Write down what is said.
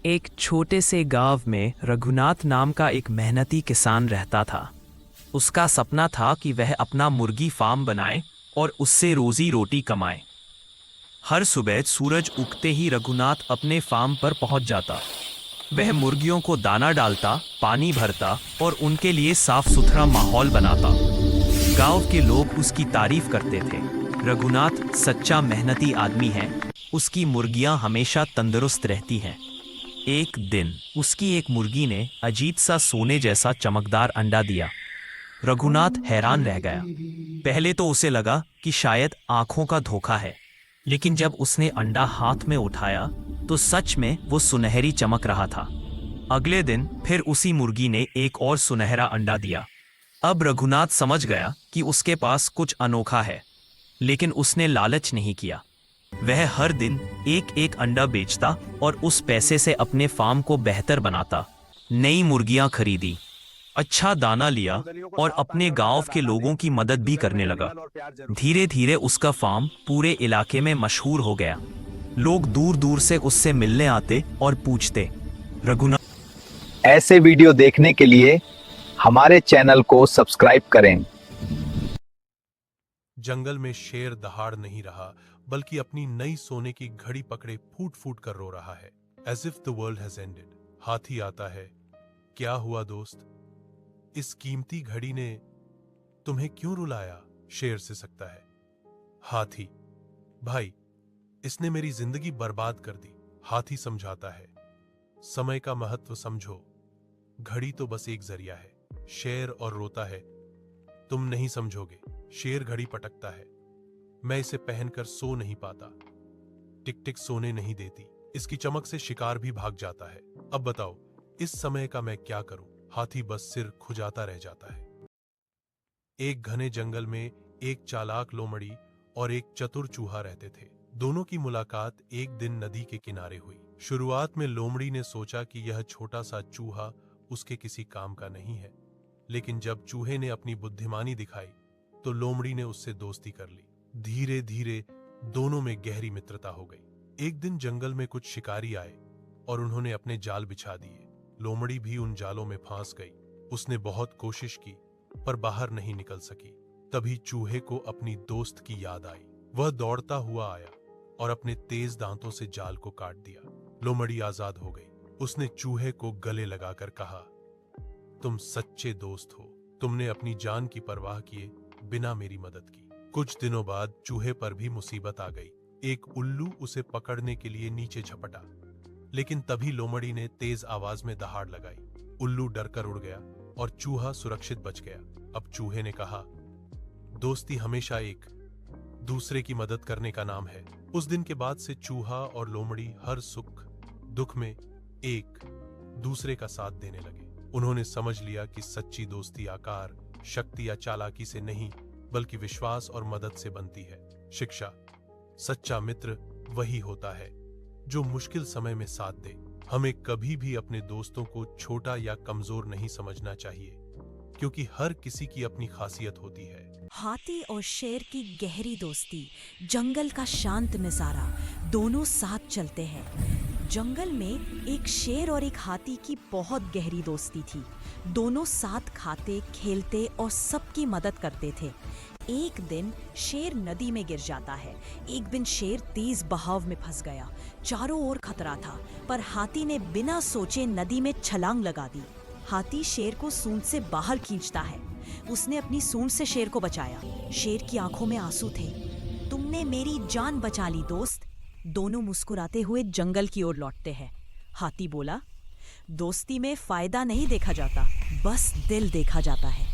एक छोटे से गांव में रघुनाथ नाम का एक मेहनती किसान रहता था। उसका सपना था कि वह अपना मुर्गी फार्म बनाए और उससे रोजी रोटी कमाए। हर सुबह सूरज उगते ही रघुनाथ अपने फार्म पर पहुंच जाता। वह मुर्गियों को दाना डालता, पानी भरता और उनके लिए साफ सुथरा माहौल बनाता। गांव के लोग उसकी तारीफ करते थे। रघुनाथ सच्चा मेहनती आदमी है। उसकी मुर्गियां हमेशा तंदुरुस्त रहती हैं। एक दिन उसकी एक मुर्गी ने अजीब सा सोने जैसा चमकदार अंडा दिया। रघुनाथ हैरान रह गया। पहले तो उसे लगा कि शायद आंखों का धोखा है, लेकिन जब उसने अंडा हाथ में उठाया तो सच में वो सुनहरी चमक रहा था। अगले दिन फिर उसी मुर्गी ने एक और सुनहरा अंडा दिया। अब रघुनाथ समझ गया कि उसके पास कुछ अनोखा है, लेकिन उसने लालच नहीं किया। वह हर दिन एक एक अंडा बेचता और उस पैसे से अपने फार्म को बेहतर बनाता। नई मुर्गियां खरीदी, अच्छा दाना लिया और अपने गांव के लोगों की मदद भी करने लगा। धीरे धीरे उसका फार्म पूरे इलाके में मशहूर हो गया। लोग दूर दूर से उससे मिलने आते और पूछते, रघुनाथ। ऐसे वीडियो देखने के लिए हमारे चैनल को सब्सक्राइब करें। जंगल में शेर दहाड़ नहीं रहा, बल्कि अपनी नई सोने की घड़ी पकड़े फूट फूट कर रो रहा है। As if the world has ended। हाथी आता है। क्या हुआ दोस्त? इस कीमती घड़ी ने तुम्हें क्यों रुलाया? शेर से सकता है। हाथी, भाई, इसने मेरी जिंदगी बर्बाद कर दी। हाथी समझाता है, समय का महत्व समझो। घड़ी तो बस एक जरिया है। शेर और रोता है, तुम नहीं समझोगे। शेर घड़ी पटकता है, मैं इसे पहनकर सो नहीं पाता। टिक टिक सोने नहीं देती। इसकी चमक से शिकार भी भाग जाता है। अब बताओ, इस समय का मैं क्या करूं? हाथी बस सिर खुजाता रह जाता है। एक घने जंगल में एक चालाक लोमड़ी और एक चतुर चूहा रहते थे। दोनों की मुलाकात एक दिन नदी के किनारे हुई। शुरुआत में लोमड़ी ने सोचा कि यह छोटा सा चूहा उसके किसी काम का नहीं है, लेकिन जब चूहे ने अपनी बुद्धिमानी दिखाई तो लोमड़ी ने उससे दोस्ती कर ली। धीरे धीरे दोनों में गहरी मित्रता हो गई। एक दिन जंगल में कुछ शिकारी आए और उन्होंने अपने जाल बिछा दिए। लोमड़ी भी उन जालों में फंस गई। उसने बहुत कोशिश की पर बाहर नहीं निकल सकी। तभी चूहे को अपनी दोस्त की याद आई। वह दौड़ता हुआ आया और अपने तेज दांतों से जाल को काट दिया। लोमड़ी आजाद हो गई। उसने चूहे को गले लगाकर कहा, तुम सच्चे दोस्त हो। तुमने अपनी जान की परवाह किए बिना मेरी मदद की। कुछ दिनों बाद चूहे पर भी मुसीबत आ गई। एक उल्लू उसे पकड़ने के लिए नीचे झपटा, लेकिन तभी लोमड़ी ने तेज आवाज में दहाड़ लगाई। उल्लू डरकर उड़ गया और चूहा सुरक्षित बच गया। अब चूहे ने कहा, दोस्ती हमेशा एक दूसरे की मदद करने का नाम है। उस दिन के बाद से चूहा और लोमड़ी हर सुख दुख में एक दूसरे का साथ देने लगे। उन्होंने समझ लिया कि सच्ची दोस्ती आकार, शक्ति या चालाकी से नहीं, बल्कि विश्वास और मदद से बनती है। शिक्षा, सच्चा मित्र वही होता है जो मुश्किल समय में साथ दे। हमें कभी भी अपने दोस्तों को छोटा या कमजोर नहीं समझना चाहिए, क्योंकि हर किसी की अपनी खासियत होती है। हाथी और शेर की गहरी दोस्ती, जंगल का शांत नजारा, दोनों साथ चलते हैं। जंगल में एक शेर और एक हाथी की बहुत गहरी दोस्ती थी। दोनों साथ खाते, खेलते और सबकी मदद करते थे। एक दिन शेर नदी में गिर जाता है। एक दिन शेर तेज बहाव में फंस गया। चारों ओर खतरा था, पर हाथी ने बिना सोचे नदी में छलांग लगा दी। हाथी शेर को सूंड से बाहर खींचता है। उसने अपनी सूंड से शेर को बचाया। शेर की आंखों में आंसू थे। तुमने मेरी जान बचा ली दोस्त। दोनों मुस्कुराते हुए जंगल की ओर लौटते हैं। हाथी बोला, दोस्ती में फायदा नहीं देखा जाता, बस दिल देखा जाता है।